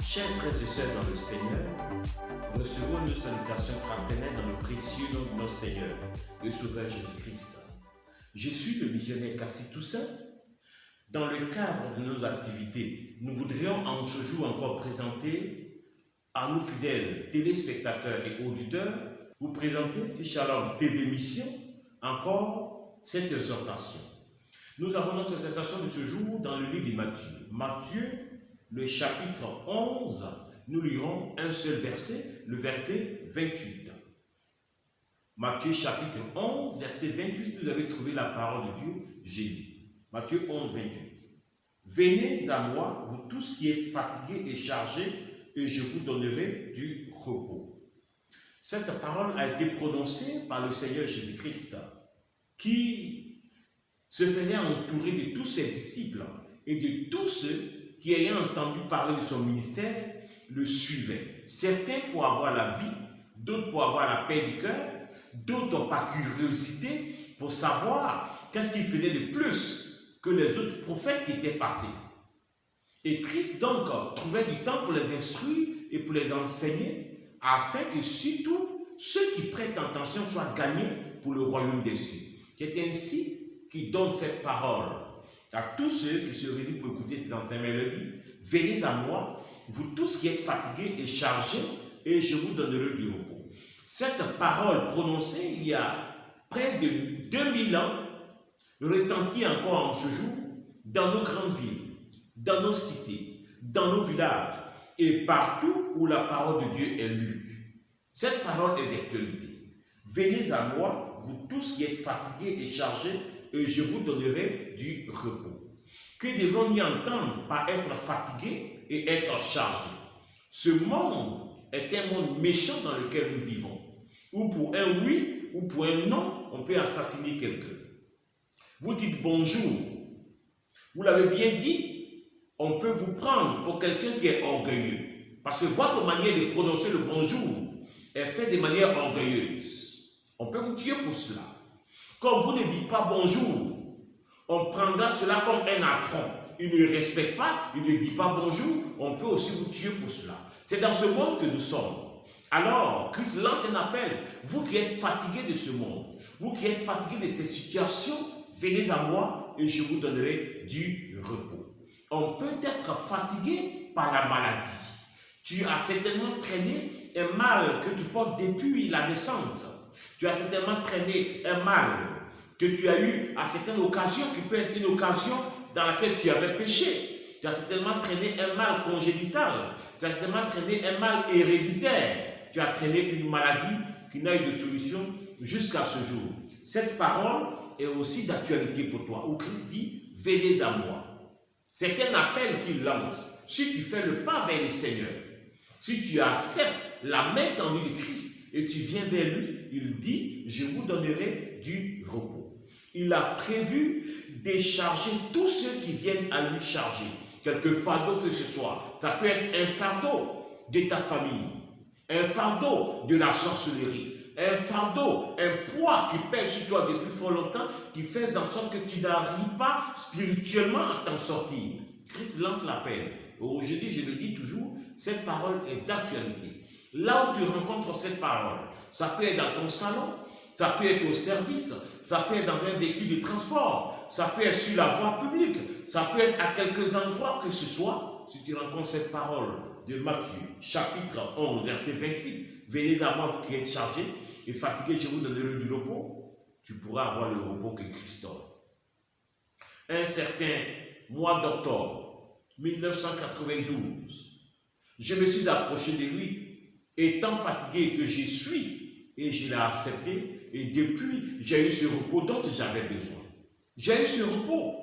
Chers frères et sœurs dans le Seigneur, recevons nos salutations fraternelles dans le précieux nom de notre Seigneur, le Sauveur Jésus-Christ. Je suis le missionnaire Cassie Toussaint. Dans le cadre de nos activités, nous voudrions en ce jour encore présenter à nos fidèles téléspectateurs et auditeurs, vous présenter sur Shalom TV Mission, encore cette exhortation. Nous avons notre exhortation de ce jour dans le livre de Matthieu. Matthieu, le chapitre 11, nous lirons un seul verset, le verset 28. Matthieu chapitre 11, verset 28, si vous avez trouvé la parole de Dieu, j'ai lu. Matthieu 11, 28. Venez à moi, vous tous qui êtes fatigués et chargés, et je vous donnerai du repos. Cette parole a été prononcée par le Seigneur Jésus-Christ, qui se faisait entourer de tous ses disciples et de tous ceux qui, ayant entendu parler de son ministère, le suivaient. Certains pour avoir la vie, d'autres pour avoir la paix du cœur, d'autres par curiosité pour savoir qu'est-ce qu'il faisait de plus que les autres prophètes qui étaient passés. Et Christ donc trouvait du temps pour les instruire et pour les enseigner, afin que surtout ceux qui prêtent attention soient gagnés pour le royaume des cieux. C'est ainsi qu'il donne cette parole à tous ceux qui se réunissent pour écouter ces enseignements. Il dit, venez à moi, vous tous qui êtes fatigués et chargés, et je vous donnerai du repos. Cette parole prononcée il y a près de 2000 ans retentit encore en ce jour dans nos grandes villes, dans nos cités, dans nos villages et partout où la parole de Dieu est lue. Cette parole est d'actualité. Venez à moi, vous tous qui êtes fatigués et chargés, et je vous donnerai du repos. Que devons-nous entendre par être fatigués et être chargés? Ce monde est un monde méchant dans lequel nous vivons, où pour un oui ou pour un non, on peut assassiner quelqu'un. Vous dites bonjour, vous l'avez bien dit, on peut vous prendre pour quelqu'un qui est orgueilleux, parce que votre manière de prononcer le bonjour est faite de manière orgueilleuse. On peut vous tuer pour cela. Comme vous ne dites pas bonjour, on prendra cela comme un affront. Il ne respecte pas, il ne dit pas bonjour, on peut aussi vous tuer pour cela. C'est dans ce monde que nous sommes. Alors, Christ lance un appel. Vous qui êtes fatigués de ce monde, vous qui êtes fatigués de ces situations, venez à moi et je vous donnerai du repos. On peut être fatigué par la maladie. Tu as certainement traîné un mal que tu portes depuis la naissance. Tu as certainement traîné un mal que tu as eu à certaines occasions, qui peut être une occasion dans laquelle tu avais péché. Tu as certainement traîné un mal congénital. Tu as certainement traîné un mal héréditaire. Tu as traîné une maladie qui n'a eu de solution jusqu'à ce jour. Cette parole est aussi d'actualité pour toi, où Christ dit, venez à moi. C'est un appel qu'il lance. Si tu fais le pas vers le Seigneur, si tu acceptes la main tendue de Christ et tu viens vers lui, il dit, je vous donnerai du repos. Il a prévu décharger tous ceux qui viennent à lui charger. Quelque fardeau que ce soit. Ça peut être un fardeau de ta famille, un fardeau de la sorcellerie, un fardeau, un poids qui pèse sur toi depuis fort longtemps, qui fait en sorte que tu n'arrives pas spirituellement à t'en sortir. Christ lance l'appel. Aujourd'hui, je le dis toujours, cette parole est d'actualité. Là où tu rencontres cette parole, ça peut être dans ton salon, ça peut être au service, ça peut être dans un véhicule de transport, ça peut être sur la voie publique, ça peut être à quelques endroits que ce soit. Si tu rencontres cette parole de Matthieu, chapitre 11, verset 28, venez à moi vous qui êtes chargés et fatigués, je vous donnerai du repos, tu pourras avoir le repos que Christ donne. Un certain mois d'octobre 1992, je me suis approché de lui, étant fatigué que je suis, et je l'ai accepté, et depuis, j'ai eu ce repos dont j'avais besoin. J'ai eu ce repos.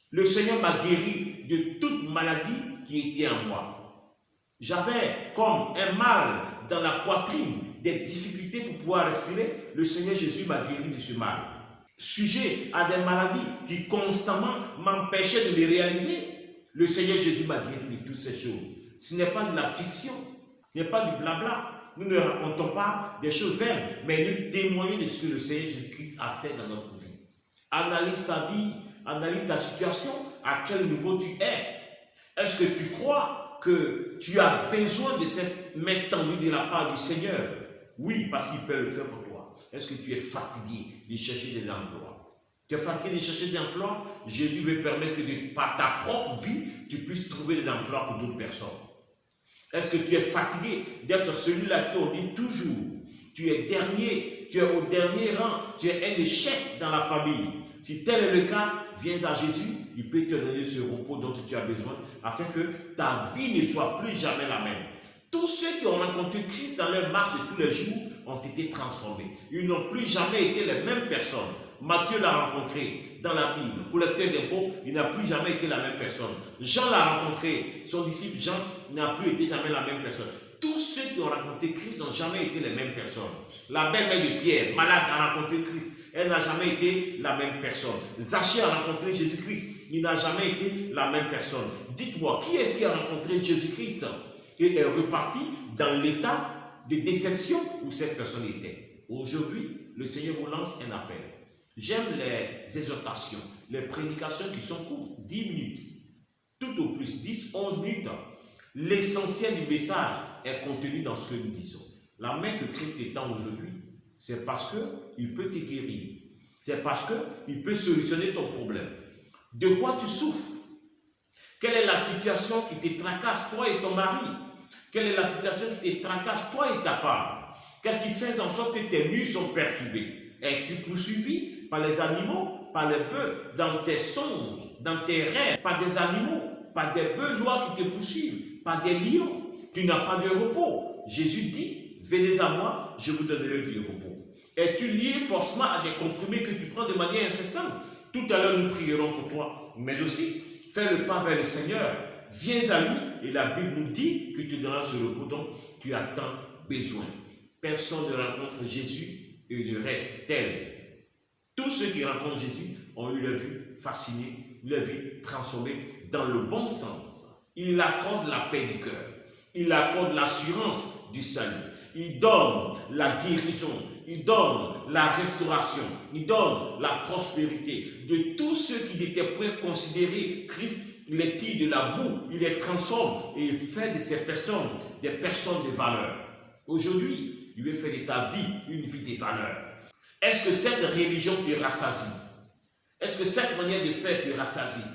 Le Seigneur m'a guéri de toute maladie qui était en moi. J'avais comme un mal dans la poitrine, des difficultés pour pouvoir respirer. Le Seigneur Jésus m'a guéri de ce mal. Sujet à des maladies qui constamment m'empêchaient de les réaliser, le Seigneur Jésus m'a guéri de toutes ces choses. Ce n'est pas de la fiction, ce n'est pas du blabla. Nous ne racontons pas des choses vaines, mais nous témoignons de ce que le Seigneur Jésus-Christ a fait dans notre vie. Analyse ta vie, analyse ta situation, à quel niveau tu es. Est-ce que tu crois que tu as besoin de cette main tendue de la part du Seigneur? Oui, parce qu'il peut le faire pour toi. Est-ce que tu es fatigué de chercher des emplois? Tu es fatigué de chercher des emplois? Jésus veut permettre que par ta propre vie, tu puisses trouver des emplois pour d'autres personnes. Est-ce que tu es fatigué d'être celui-là qui on dit toujours, tu es dernier, tu es au dernier rang, tu es un échec dans la famille? Si tel est le cas, viens à Jésus, il peut te donner ce repos dont tu as besoin, afin que ta vie ne soit plus jamais la même. Tous ceux qui ont rencontré Christ dans leur marche de tous les jours ont été transformés. Ils n'ont plus jamais été les mêmes personnes. Matthieu l'a rencontré dans la Bible, collecteur d'impôts, il n'a plus jamais été la même personne. Jean l'a rencontré, son disciple Jean n'a plus été jamais la même personne. Tous ceux qui ont rencontré Christ n'ont jamais été les mêmes personnes. La belle-mère de Pierre, malade, a rencontré Christ. Elle n'a jamais été la même personne. Zachée a rencontré Jésus-Christ. Il n'a jamais été la même personne. Dites-moi, qui est-ce qui a rencontré Jésus-Christ et est reparti dans l'état de déception où cette personne était? Aujourd'hui, le Seigneur vous lance un appel. J'aime les exhortations, les prédications qui sont courtes, 10 minutes. Tout au plus 10, 11 minutes. L'essentiel du message est contenu dans ce que nous disons. La main que Christ étend aujourd'hui, c'est parce qu'il peut te guérir. C'est parce qu'il peut solutionner ton problème. De quoi tu souffres? Quelle est la situation qui te tracasse, toi et ton mari? Quelle est la situation qui te tracasse, toi et ta femme? Qu'est-ce qui fait en sorte que tes nuits sont perturbées? Es-tu poursuivi par les animaux, par les bœufs, dans tes songes, dans tes rêves, par des animaux, par des bœufs noirs qui te poursuivent, par des lions? Tu n'as pas de repos. Jésus dit, venez à moi, je vous donnerai du repos. Es-tu lié forcément à des comprimés que tu prends de manière incessante? Tout à l'heure, nous prierons pour toi, mais aussi, fais le pas vers le Seigneur. Viens à lui, et la Bible nous dit qu'il te donnera ce repos dont tu as tant besoin. Personne ne rencontre Jésus et ne reste tel. Tous ceux qui rencontrent Jésus ont eu leur vie fascinée, leur vie transformée dans le bon sens. Il accorde la paix du cœur. Il accorde l'assurance du salut. Il donne la guérison. Il donne la restauration. Il donne la prospérité. De tous ceux qui n'étaient point considérés, Christ il les tire de la boue, il les transforme et il fait de ces personnes des personnes de valeur. Aujourd'hui, il veut faire de ta vie une vie de valeur. Est-ce que cette religion te rassasie? Est-ce que cette manière de faire te rassasie?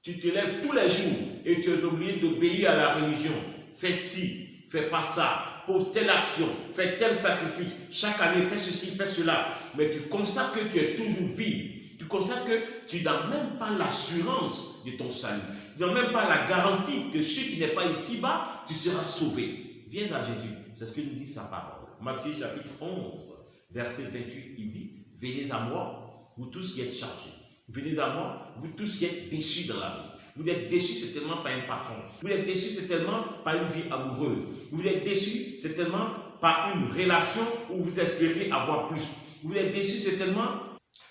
Tu te lèves tous les jours et tu es obligé d'obéir à la religion. Fais ci, fais pas ça, pose telle action, fais tel sacrifice. Chaque année, fais ceci, fais cela. Mais tu constates que tu es toujours vide. Tu constates que tu n'as même pas l'assurance de ton salut. Tu n'as même pas la garantie que si tu n'es pas ici-bas, tu seras sauvé. Viens à Jésus. C'est ce que nous dit sa parole. Matthieu chapitre 11, verset 28, il dit, venez à moi, vous tous qui êtes chargés. Venez à moi, vous tous qui êtes déçus dans la vie. Vous êtes déçus certainement par un patron. Vous êtes déçus certainement par une vie amoureuse. Vous êtes déçus certainement par une relation où vous espériez avoir plus. Vous êtes déçus certainement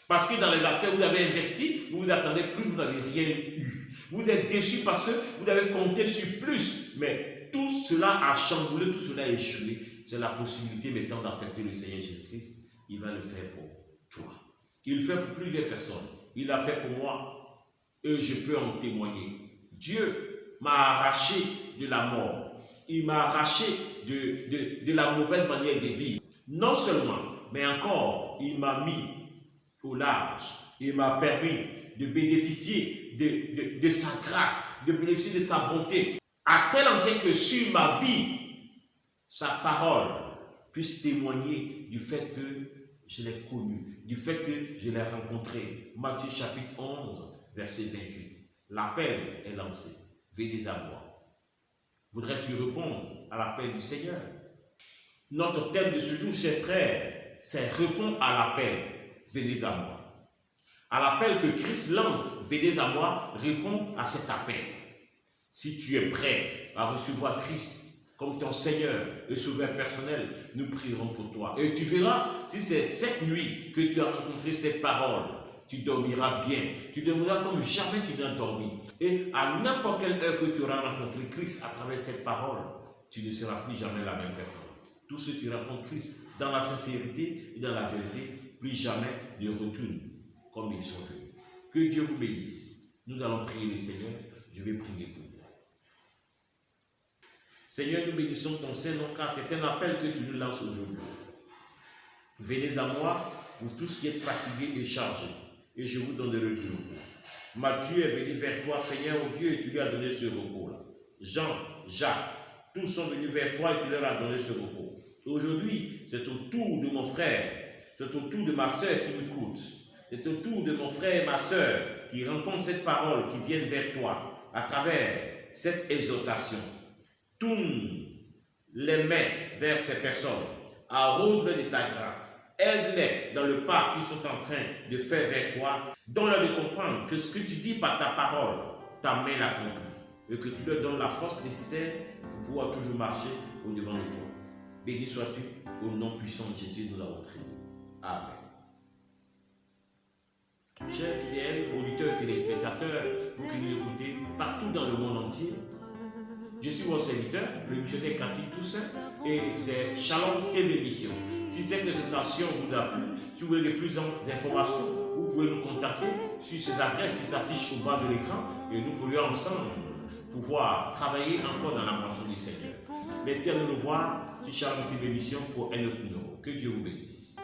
parce que dans les affaires vous avez investi, vous vous attendez plus, vous n'avez rien eu. Vous êtes déçus parce que vous avez compté sur plus. Mais tout cela a chamboulé, tout cela a échoué. C'est la possibilité maintenant d'accepter le Seigneur Jésus-Christ. Il va le faire pour toi. Il le fait pour plusieurs personnes. Il l'a fait pour moi et je peux en témoigner. Dieu m'a arraché de la mort. Il m'a arraché de la mauvaise manière de vivre. Non seulement, mais encore, il m'a mis au large. Il m'a permis de bénéficier de sa grâce, de bénéficier de sa bonté. À tel enseigne que sur ma vie, sa parole puisse témoigner du fait que je l'ai connu, du fait que je l'ai rencontré. Matthieu chapitre 11, verset 28. L'appel est lancé. Venez à moi. Voudrais-tu répondre à l'appel du Seigneur? Notre thème de ce jour, chers frères, c'est répondre à l'appel. Venez à moi. À l'appel que Christ lance, venez à moi, réponds à cet appel. Si tu es prêt à recevoir Christ comme ton Seigneur et Sauveur personnel, nous prierons pour toi. Et tu verras, si c'est cette nuit que tu as rencontré cette parole, tu dormiras bien. Tu dormiras comme jamais tu n'as dormi. Et à n'importe quelle heure que tu auras rencontré Christ à travers cette parole, tu ne seras plus jamais la même personne. Tous ceux qui rencontrent Christ dans la sincérité et dans la vérité, plus jamais ne retournent comme ils sont venus. Que Dieu vous bénisse. Nous allons prier le Seigneur. Je vais prier pour vous. Seigneur, nous bénissons ton Saint-Nom car c'est un appel que tu nous lances aujourd'hui. Venez à moi, vous tous qui êtes fatigués et chargés, et je vous donnerai du repos. Matthieu est venu vers toi, Seigneur, oh Dieu, et tu lui as donné ce repos-là. Jean, Jacques, tous sont venus vers toi et tu leur as donné ce repos. Aujourd'hui, c'est au tour de mon frère, c'est au tour de ma soeur qui m'écoute, c'est au tour de mon frère et ma soeur qui rencontrent cette parole, qui viennent vers toi, à travers cette exhortation. Tourne les mains vers ces personnes, arrose-les de ta grâce, aide-les dans le pas qu'ils sont en train de faire vers toi, donne-leur de comprendre que ce que tu dis par ta parole, ta main l'accomplit, et que tu leur donnes la force nécessaire pour pouvoir toujours marcher au-devant de toi. Béni sois-tu, au nom puissant de Jésus, nous avons prié. Amen. Chers fidèles, auditeurs et téléspectateurs, vous qui nous écoutez partout dans le monde entier, je suis votre serviteur, le missionnaire Cassie Toussaint, et c'est Shalom TV Mission. Si cette présentation vous a plu, si vous voulez plus d'informations, vous pouvez nous contacter sur ces adresses qui s'affichent au bas de l'écran et nous pourrions ensemble pouvoir travailler encore dans la moisson du Seigneur. Merci à nous de voir sur Shalom TV Mission pour un autre numéro. Que Dieu vous bénisse.